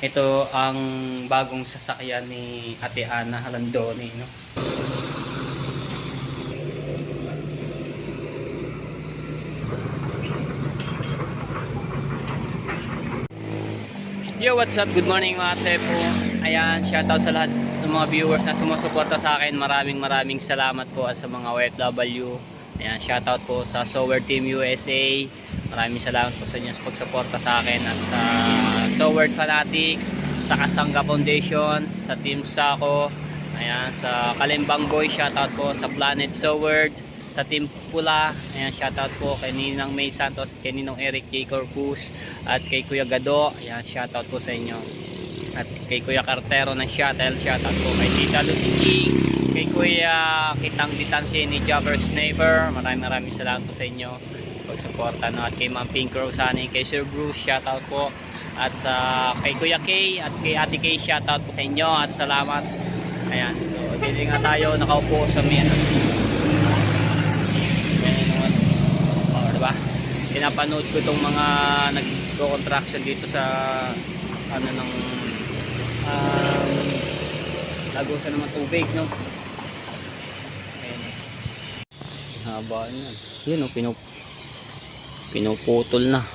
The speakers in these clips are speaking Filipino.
Ito ang bagong sasakyan ni Ate Ana Halandoni, no? Yo, what's up? Good morning mga tepo. Ayan, shoutout sa lahat ng mga viewers na sumusuporta sa akin. Maraming salamat po sa mga OFW. Ayan, shoutout po sa Sower Team USA. Maraming salamat po sa inyo sa pagsuporta sa akin at sa Sower Fanatics, sa Kasangga Foundation, sa Team Sako, ayan, sa Kalimbang Boy, shoutout po sa Planet Sower, sa Team Pula, ayan, shoutout po kay Ninang May Santos, kay Ninong Eric J. Corpus, at kay Kuya Gado, ayan, shoutout po sa inyo. At kay Kuya Cartero ng Shuttle, shoutout po kay Tita Lucy G, kay Kuya Kitang Ditansi ni Jobber Sniper, maraming salamat po sa inyo pagsuporta, no? At kay Ma'am Pink Rosani, kay Sir Bruce, shoutout po. At kay Kuya Kay at kay Ate Kay, shoutout po sa inyo at salamat. Ayan, so dito nga tayo nakaupo sa may diba? Pinapanood ko itong mga nag-construction dito sa ano ng lagusan naman tubig, no? Ayan. Haba yan. Yun, oh, pinuputol na.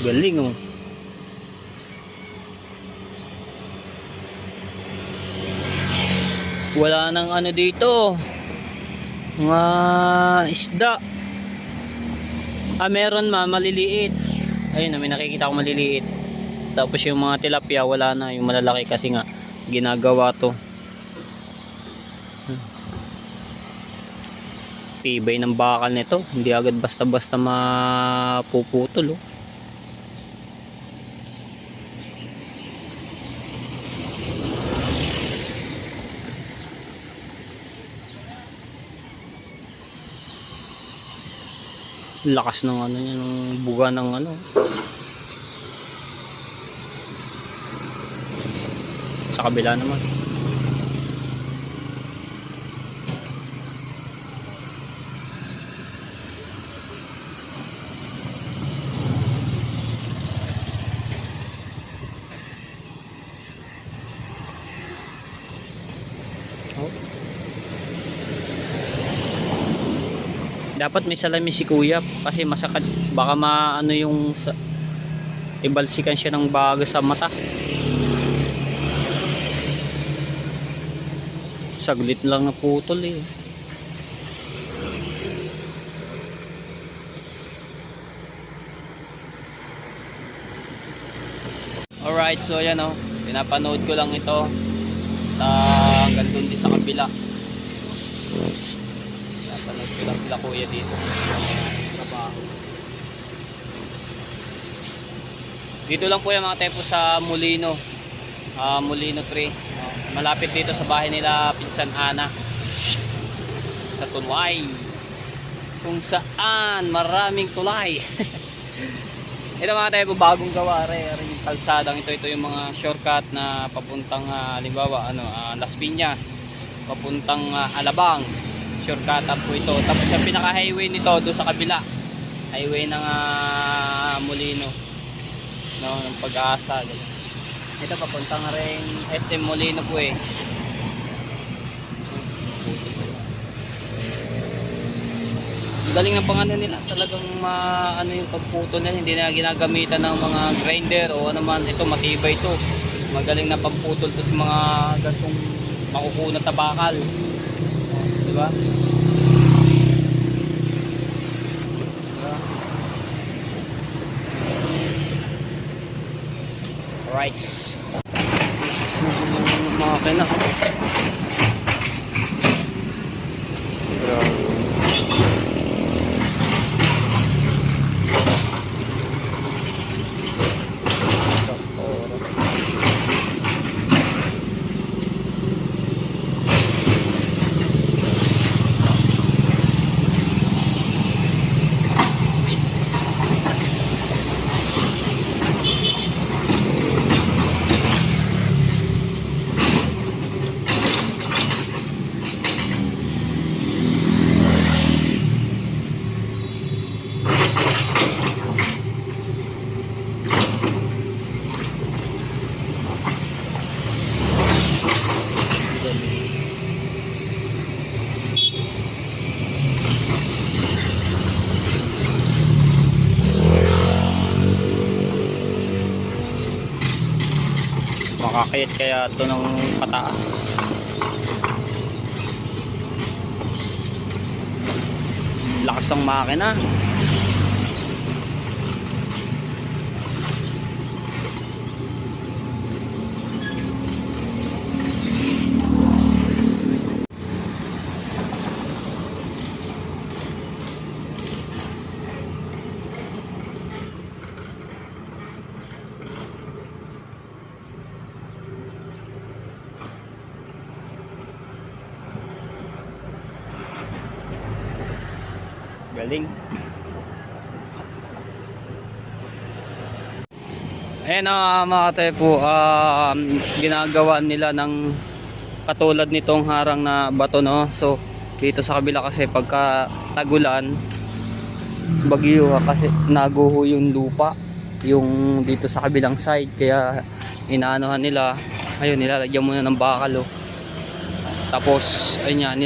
Galing, oh. Wala nang ano dito, mga isda. Meron maliliit. Ayun, may nakikita ko maliliit. Tapos yung mga tilapia wala na, yung malalaki kasi nga ginagawa to. Tibay ng bakal nito, hindi agad basta-basta mapuputol, oh. Lakas ng ano niya, ng buga ng ano. Sa kabila naman. Oh. Dapat may salamin si kuya kasi masakit, baka maano yung ibalsikan siya ng baga sa mata. Saglit lang na putol, eh. Alright, so yan, oh, pinapanood ko lang ito hanggang dun din sa kabila. Napanood ko lang sila kuya dito. Dito lang po yung mga tepo sa Molino, Molino 3. Malapit dito sa bahay nila Pinsan Ana sa Tunway, kung saan maraming tulay. Ito mga tepo, bagong gawa rin yung kalsadang ito yung mga shortcut na papuntang halimbawa Las Piñas, papuntang Alabang. Shortcut po ito. Tapos yung pinaka highway nito doon sa kabila, highway ng Molino, no, ng Pag-asa. Ito papuntang rin SM Molino po, eh. Galing ng pangano nila, talagang ano yung pagputo nila, hindi na ginagamitan ng mga grinder o ano man. Ito matibay ito, magaling na pamputol to sa mga gantong makukunat na bakal, diba? Alright, makina. Kakayat kaya ito ng pataas. Lakas ng makina. Galing. Ayan mga katepo, ginagawa nila ng katulad nitong harang na bato, no. So dito sa kabila kasi pagka tagulan, bagyo kasi naguho yung lupa yung dito sa kabilang side, kaya inaanohan nila. Ayun, nilalagyan muna ng bakal, oh. Tapos ayun nga,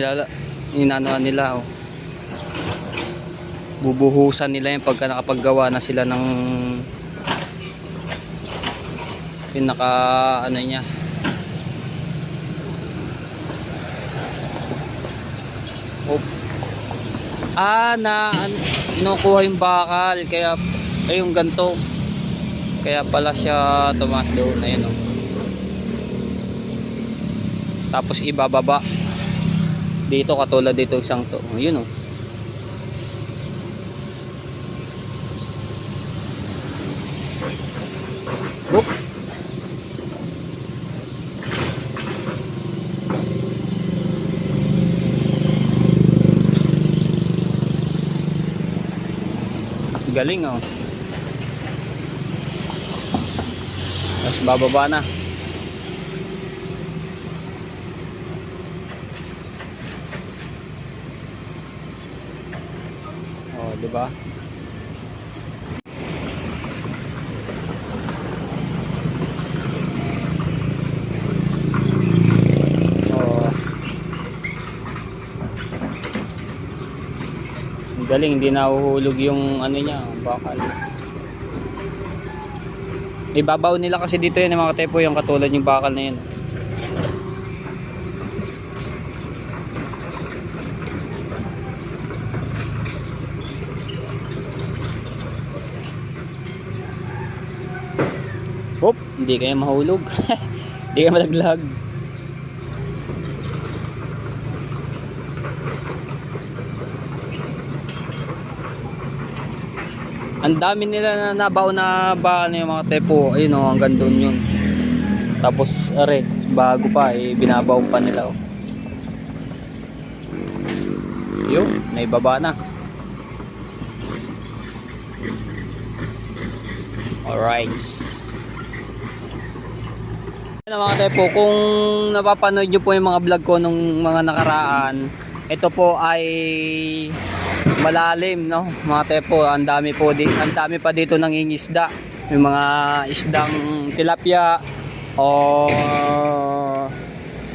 inaanohan nila, oh. Bubuhusan nila yung pagka nakapaggawa na sila ng pinaka ano niya. Oh. Inukuha yung bakal, kaya yung ganto, kaya pala siya tumaas doon. Ayun, oh. Tapos ibababa dito katulad dito isang to. Yun, oh. Oop. Galing, oh. Tapos bababa na. Oh, di ba? Galing, hindi nahuhulog yung ano niya, bakal. Ibabaw nila kasi dito yan mga katepo, yung katulad yung bakal na yun. Hop, hindi kayo mahulog. Hindi kayo malaglag. Ang dami nila na nabaw na bakal na yung mga tepo. Ayun, oh, hanggang doon yun. Tapos are, bago pa binabaw pa nila, oh. Yun, naibaba na. Alright. Ano mga tepo, kung napapanood nyo po yung mga vlog ko nung mga nakaraan, ito po ay malalim, no mga tepo. Ang dami pa dito nangingisda, yung mga isdang tilapia o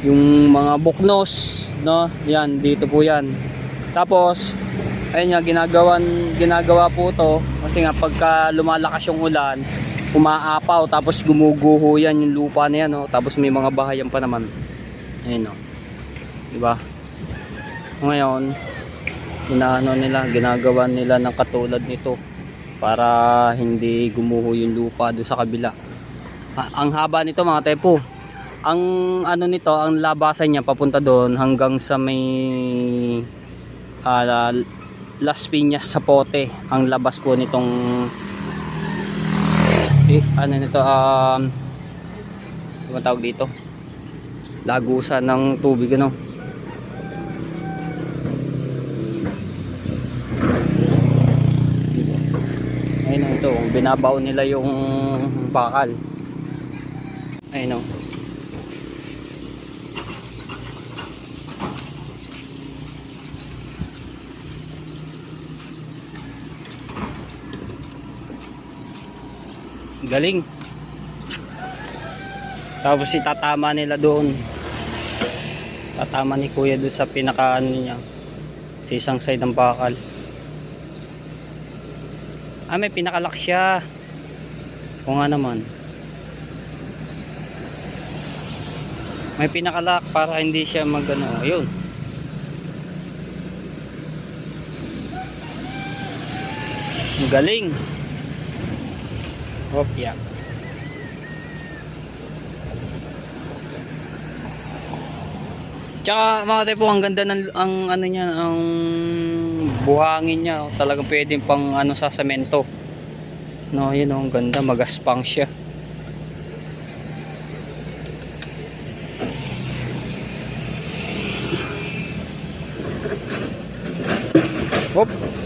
yung mga buknos, no, yan dito po yan. Tapos ayun nga, ginagawa po to kasi nga pagka lumalakas yung ulan, umaapaw, tapos gumuguho yan yung lupa na yan, no? Tapos may mga bahayan pa naman. Ayun, no, diba? Ngayon ginagawa nila ng katulad nito para hindi gumuho yung lupa doon sa kabila. Ang haba nito mga tepo, ang ano nito, ang labasan niya papunta doon hanggang sa may Las Piñas sa Pote. Ang labas po nitong ano nito, ano tawag dito, lagusan ng tubig, ano. Ayun, ito binabaw nila yung bakal. Ayun, galing. Tapos itatama nila doon, tatama ni kuya doon sa pinaka ano niya, sa isang side ng bakal. May pinakalak siya. O nga naman. May pinakalock para hindi siya magano. Ayun. Galing. Hop, yeah. Tsaka mga tepo, ang ganda ng ano niya, ang buhangin niya. Talagang pwedeng pang ano sa semento. No, yun ang ganda, magaspang siya. Oops.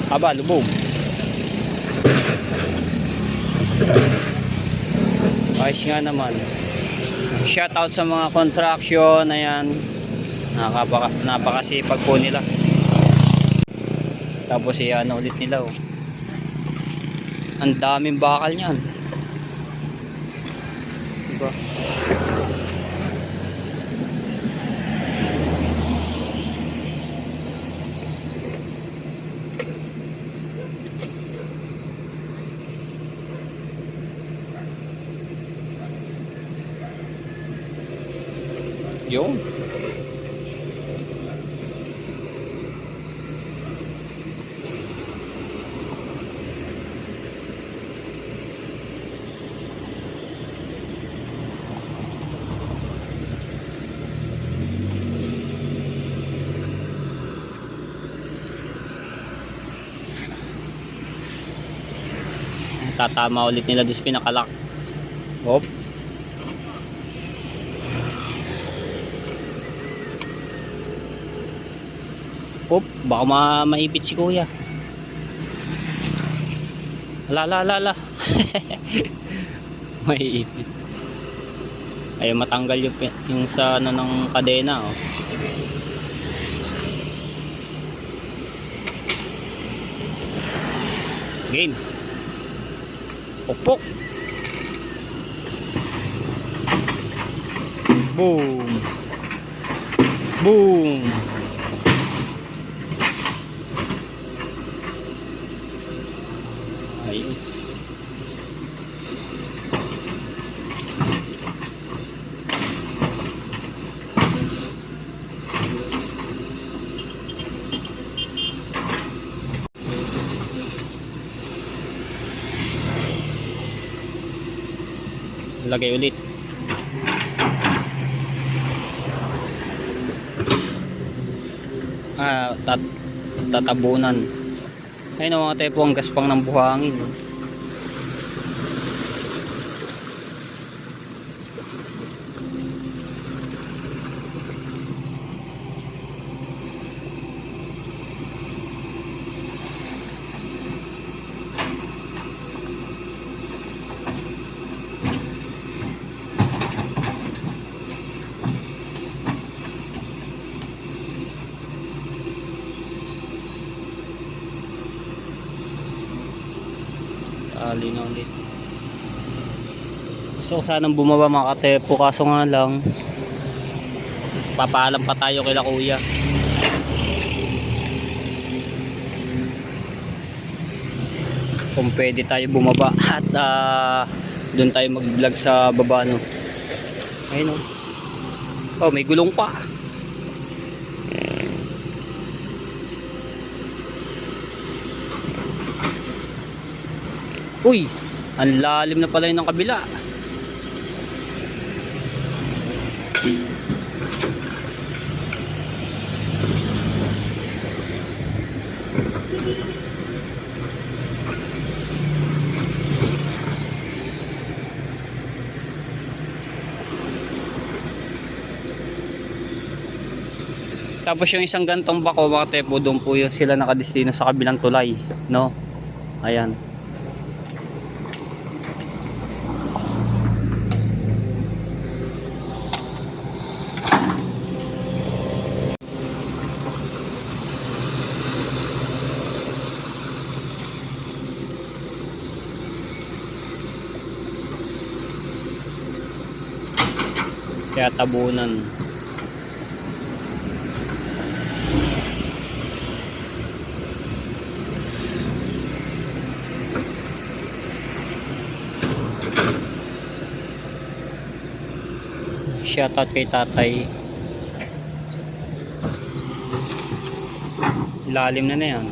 Aba, lubog. Ayos nga naman. Shoutout sa mga construction. Ayan, napakasipag po nila. Tapos iyan ulit nila, oh. Ang daming bakal niyan, diba? Yun. Tatama ulit nila doon sa pinakalak. Hop. Hop, baka maipit si kuya. La. Maiipit. Ay matanggal yung sa ano ng kadena, oh. Game. Pokpok. Boom. Boom. Ayos. Lagay ulit. Tatabunan. Ayun ang mga tepo, ang gaspang ng buhangin. Tali na ulit. So sanang bumaba mga katepo, kaso nga lang papaalam pa tayo kila kuya. Kung pwede tayo bumaba at doon tayo mag vlog sa baba, no. Ayun, oh, may gulong pa. Uy, ang lalim na pala yun ng kabila. Tapos yung isang gantong bako mga tepo, doon po yun sila nakadestino sa kabilang tulay, no? Ayan. Kaya tabunan. shoutout kay tatay. Lalim na yan.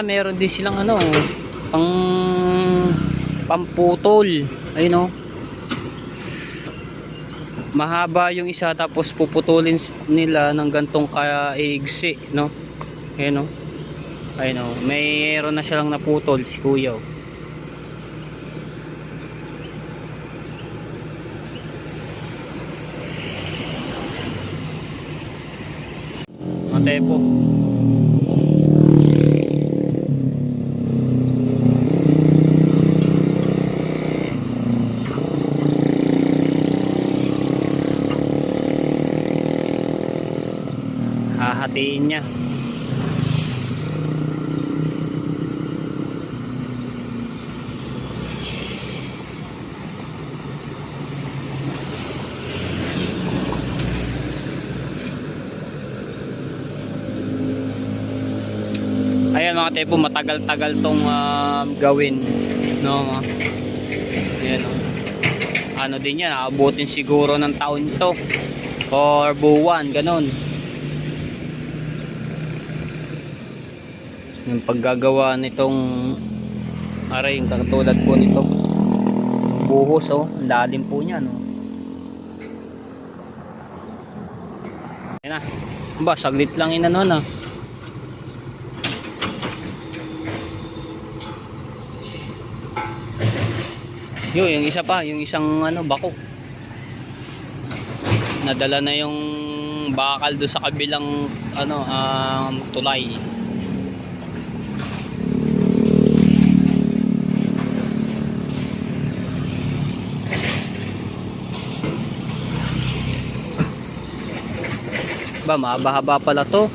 Meron din silang ano, pamputol. Ayun, oh. Mahaba yung isa, tapos puputulin nila ng gantong kaigsi, no? Ayun, oh. Ayun, oh. Mayroon na silang naputol si kuya, oh. Matepo. Hahatiin niya. Ayan mga tepo, matagal-tagal tong gawin, no? Ayan, oh. Ano din yan, aabutin siguro ng taon to or buwan, ganun. Yung paggagawa nitong aray, yung katulad po nito buhos, oh, lalim po niya, no? Ayan na ba, saglit lang inano na. Yung isa pa, yung isang ano, bako nadala na yung bakal do sa kabilang ano, tulay. Ba, mahaba-haba pala to.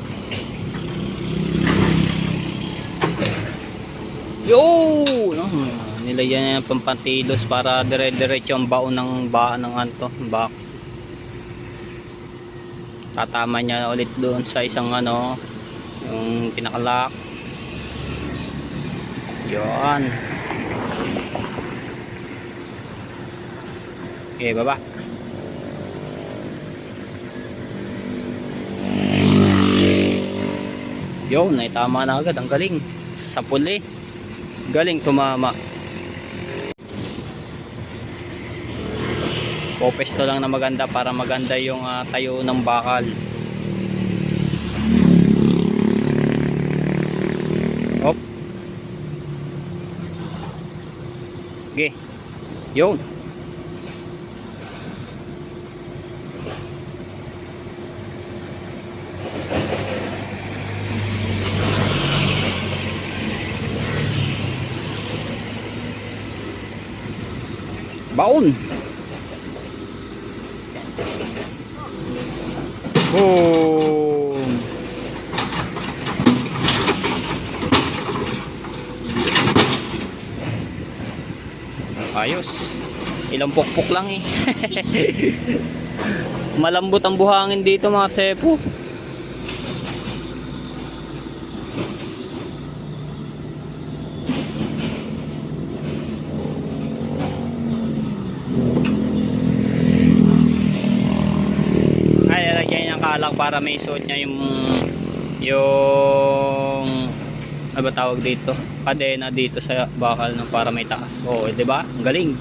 Yo, no, nilagyan niya pampantilos para dire-diretso ang baon ng anto, bak. Tatama niya ulit doon sa isang ano, yung pinakalak. Yan. Okay, baba. Yun, naitama na agad. Ang galing. Sa puli. Galing tumama. Popesto lang na maganda para maganda yung tayo ng bakal. Hop. Okay. Yun. Baon. Boom. Ayos. Ilang pukpok lang eh. Malambot ang buhangin dito mga tepo. Kalak para may suot niya yung ano ba tawag dito, kadena dito sa bakal, no, para may taas. Oo, di ba? Ang galing.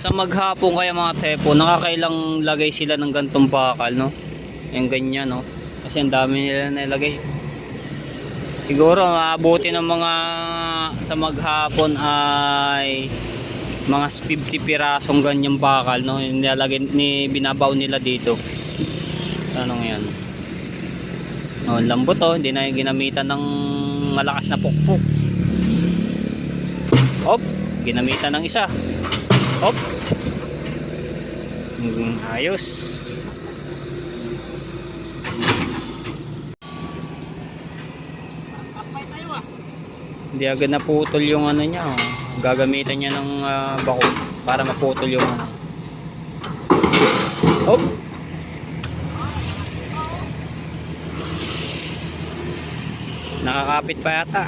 Sa maghapon kaya mga tepo, nakakailang lagay sila ng gantong bakal, no? Yung ganyan, no? Kasi ang dami nila nilagay. Siguro maabuti ng mga sa maghapon ay mga 50 pirasong ganyang bakal, no? Nilalagay binabaw nila dito. Anong 'yan? Oh, lambot to, hindi na ginamitan ng malakas na pukpok. Hop, ginamitan ng isa. Hop. Ayos. Hindi agad naputol yung ano niya, oh. Gagamitan niya ng bako para maputol yung ano. Hop. Nakakapit pa yata.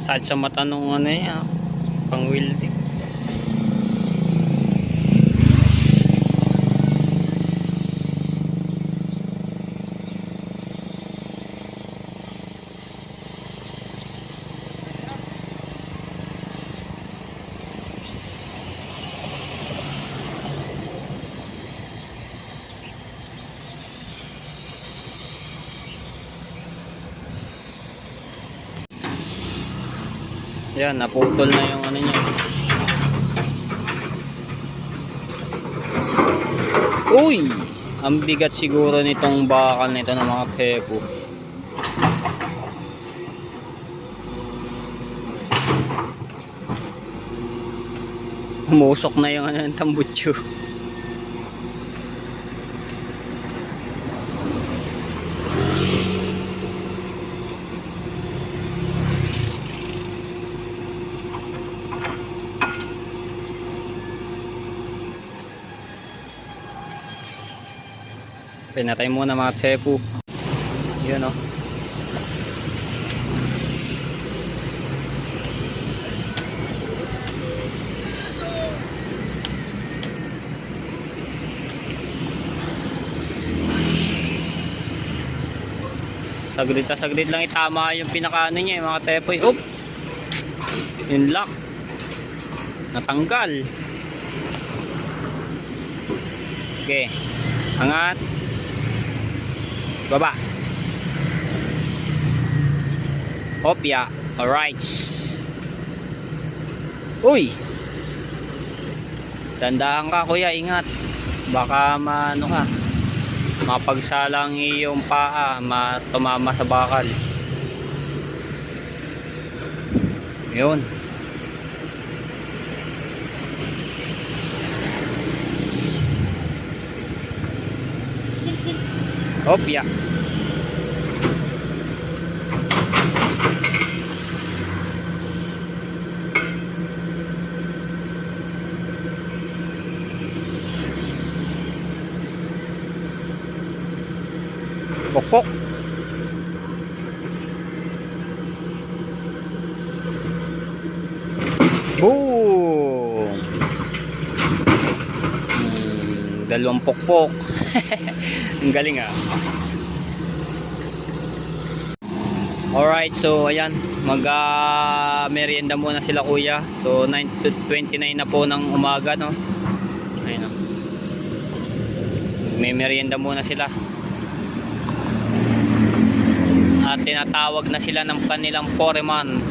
Sad sa mata nung ano yan, pang welding. Yan, naputol na yung ano niya. Uy! Ang bigat siguro nitong bakal nito ng mga kepo. Umusok na yung ano ng tambutso. Pinatay muna mga tsepu. Yun, oh. Saglit lang itama yung pinakaano niya, yung mga tepoy. Oop! Yung lock natanggal. Okay, angat, baba, opya. Alright. Uy, dandahan ka kuya, ingat, baka maano ka, mapagsalang iyong paa, matumama sa bakal. Yun. Opya. Pokpok. Boom. Dalawang pokpok. Ang galing, ah. Alright, so ayan, merienda muna sila kuya. So 9:29 na po ng umaga, no. Ayun, no. May merienda muna sila. At tinatawag na sila ng kanilang foreman.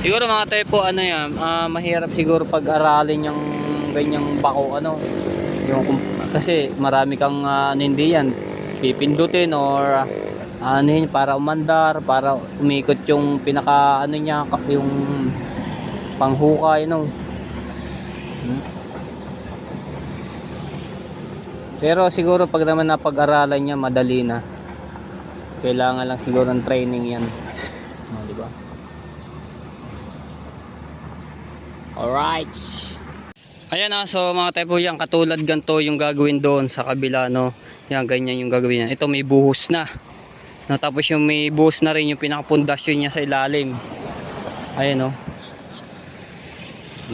Siguro mga tayo po, ano yan, mahirap siguro pag-aralin yung ganyang bako, ano, yung, kasi marami kang hindi yan pipindutin or ano yun, para umandar, para umikot yung pinaka ano niya, yung panghukay, no. Pero siguro pag naman napag-aralan niya, madali na. Kailangan lang siguro ng training yan, di ba? Alright. Ayan na, so mga tepo yan, katulad ganito yung gagawin doon sa kabila, no. Yan, ganyan yung gagawin yan. Ito may buhos na. No, tapos yung may buhos na rin yung pinakapundasyon niya sa ilalim. Ayan, no.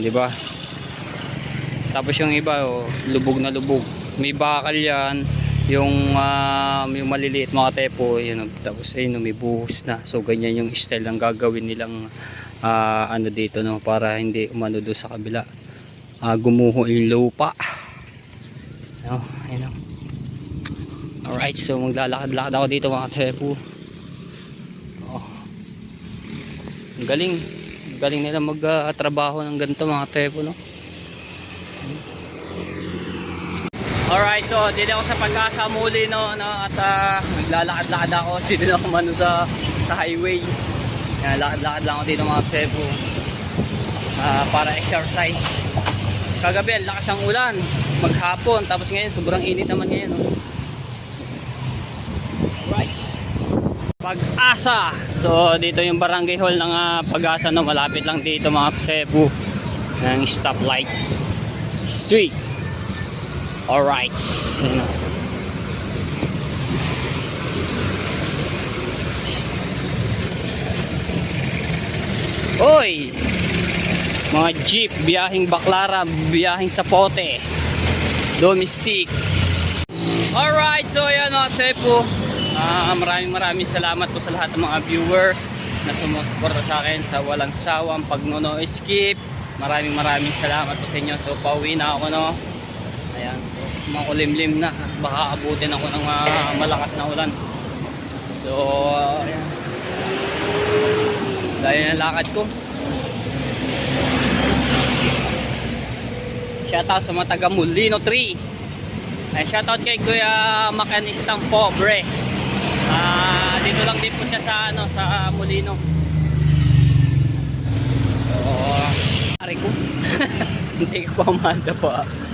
Di ba? Tapos yung iba, oh, lubog na lubog. May bakal yan. Yung maliliit mga tepo, yun, tapos ayun, may buhos na. So ganyan yung style ng gagawin nilang ano dito, no, para hindi umano doon sa kabila. Gumuho yung lupa. No, ayun, no. Alright, so maglalakad-lakad ako dito mga tepo. Oh. Ang galing. Ang galing nila magtrabaho ng ganito mga tepo, no. Alright, so dito ako sa Pag-asa muli, no, at naglalakad-lakad ako dito ako mano sa highway. Yan, lakad-lakad lang ako dito mga tepo. Para exercise. Kagabi ang lakas ng ulan, maghapon, tapos ngayon sobrang init naman ngayon, no. Alright. Pag-asa. So dito yung barangay hall ng Pag-asa, no, malapit lang dito mga tepo. Ng stoplight street. Alright. Ano. Oy! Mga jeep, biyahing Baclaran, biyahing Sapote, domestic. Alright, so yan mga tepo. Maraming salamat po sa lahat ng mga viewers na sumusuporta sa akin sa walang sawang pagnono-skip. Maraming salamat po sa inyo. So pauwi na ako, no. Ayan, so makulimlim na, baka abutin ako ng malakas na ulan. So ayan, dahil na lakad ko. Shoutout sa mga taga Molino 3. Ay, shoutout kay Kuya Makanistang Pobre. Dito lang din po siya sa sa Molino. So ari ko. Hindi ko pamada po.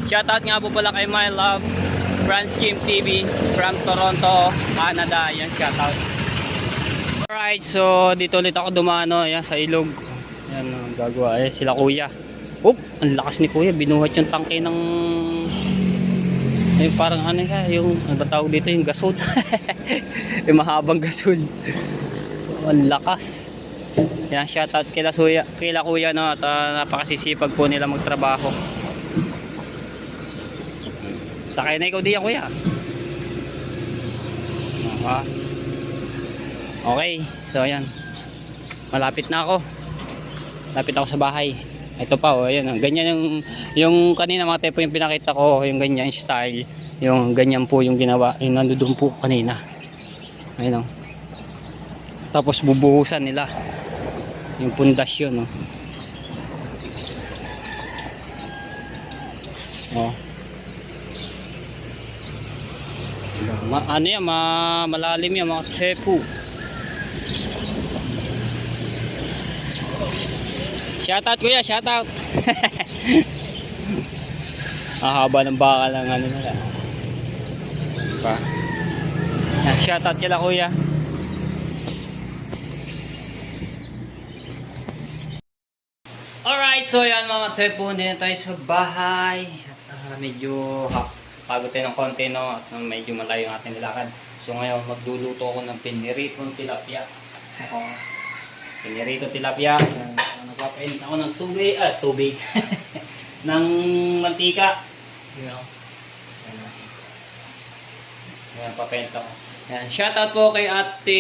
Shoutout nga po pala kay My Love Franz Kim TV from Toronto, Canada. Yan, shoutout. Alright, so dito ulit ako dumano, yan, sa ilog. Yan, gagawa. Ayan sila kuya. Oop, ang lakas ni kuya. Binuhat yung tangke ng yung parang ano ka, yung ano ba tawag dito, yung gasol. Yung mahabang gasol. So, ang lakas. Yan, shoutout kila kuya, no, at napakasisipag po nila magtrabaho. Sakay na ikaw diyan kuya. Okay, so ayan. Malapit na ako. Lapit ako sa bahay. Ito pa, oh, ayan, ganyan yung kanina mga tepo yung pinakita ko, yung ganyan style, yung ganyan po yung ginawa, yung nandoon po kanina. Ayun, oh. Tapos bubuhusan nila yung pundasyon, no. Oh. Ano yan, malalim yan mga tepo. Shoutout kuya, shoutout. Haba ng baka lang ano nila. Pa. Shoutout kila kuya. Alright, so yan mga tepo, hindi na tayo sa bahay. At medyo pagod tayo ng konti, no, at medyo malayo ang ating nilakad. So ngayon magluluto ako ng piniritong tilapia. Pinirito tilapia. Nagpapainit ako ng tubig ng mantika. Yan, papainit ako. Yan, shoutout po kay Ate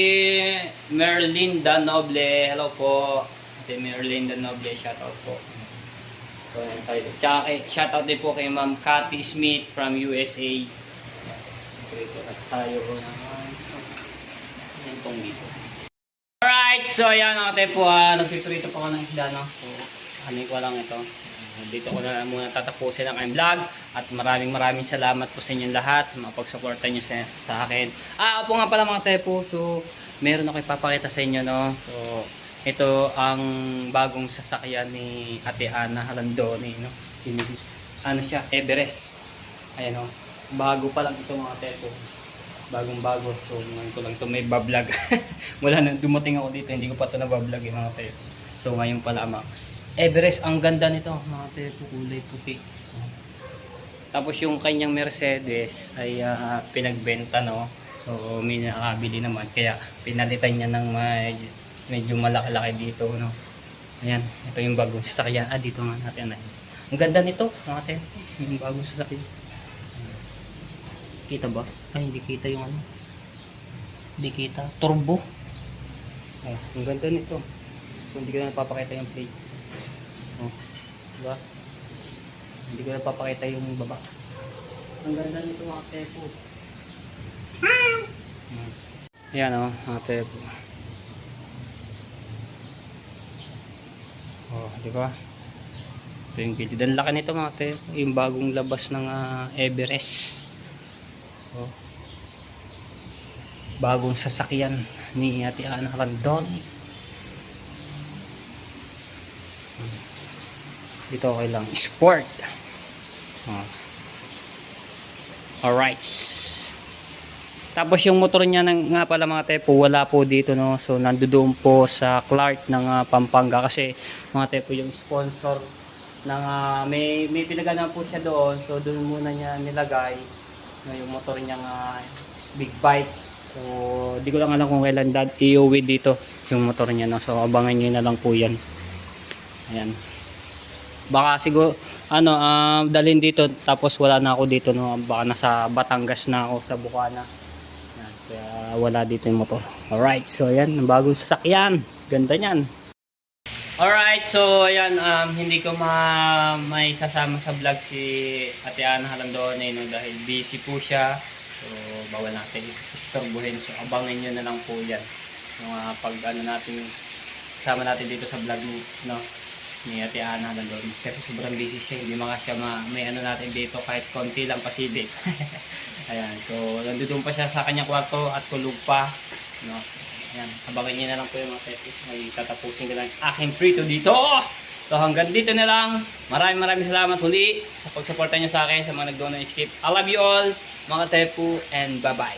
Merlinda Noble. Hello po Ate Merlinda Noble, shoutout po. So yan tayo. Tsaka shoutout din po kay Ma'am Cathy Smith from USA. Dito tayo naman. Yan pong dito. Alright, so yan mga tepo, nagpiprito pa ako ng isda, no? So, ano ko lang ito. Dito ko na muna tatapusin ang vlog. At maraming salamat po sa inyong lahat sa mga pagsuporta nyo sa akin. Opo nga pala mga tepo, so meron ako ipapakita sa inyo, no? So, ito ang bagong sasakyan ni Ate Ana Halandoni, no? Ano siya, Everest. Ayan, no? Bago pa lang ito mga tepo. Bagong-bago. So, ngayon ko lang ito may bablog. Wala nang dumating ako dito. Hindi ko pa ito nabablog yung mga tayo. So, ngayon pa lamang. Everest, ang ganda nito mga tepo, kulay puti. Tapos yung kanyang Mercedes ay pinagbenta, no. So may nakabili naman kaya pinalitan niya ng medyo malaki-laki dito, no. Ayan, ito yung bagong sasakyan. Dito nga natin na. Ang ganda nito mga tepo, yung bagong sasakyan. Kita ba? Ay, hindi kita yung ano. Hindi kita. Turbo. Ang ganda nito. So, hindi ko na napapakita yung plate. Diba? Hindi ko na napapakita yung baba. Ang ganda nito mga tepo. Ayan mga tepo. Diba? Ito yung gilid. Ang laki nito mga tepo. Yung bagong labas ng Everest. Bagong sasakyan ni Ate Ana Randon. Dito okay lang, sport. Alright. Tapos yung motor niya nga pala mga tepo, wala po dito, no. So nandoon po sa Clark ng Pampanga kasi mga tepo yung sponsor ng may pinagana po siya doon. So doon muna niya nilagay yung motor niya big bike. So di ko lang alam kung kailan iuwi dito yung motor niya, no. So abangan niyo na lang po yan. Ayan. Baka siguro dalhin dito tapos wala na ako dito, no. Baka nasa Batangas na ako sa Bukana. Ayan. Kaya wala dito yung motor. Alright, so ayan, bagong sasakyan. Ganda niyan. Alright, so ayan, hindi ko may sasama sa vlog si Ate Ana Halandone, no, dahil busy po siya. So bawal natin istorbohin. So abangan nyo na lang po yan. Yung pag natin, kasama natin dito sa vlog, no, ni Ate Ana Halandone. Kasi sobrang busy siya, hindi mga siya may natin dito kahit konti lang pasilip. Ayan, so nandun pa siya sa kanyang kwarto at tulog pa, no. Ayan, abangan niyo na lang po yung mga tepo. May tatapusin ko lang aking prito dito. So hanggang dito na lang. Maraming salamat huli sa pagsuporta niyo sa akin, sa mga nag-donate skip. I love you all mga tepo and bye bye.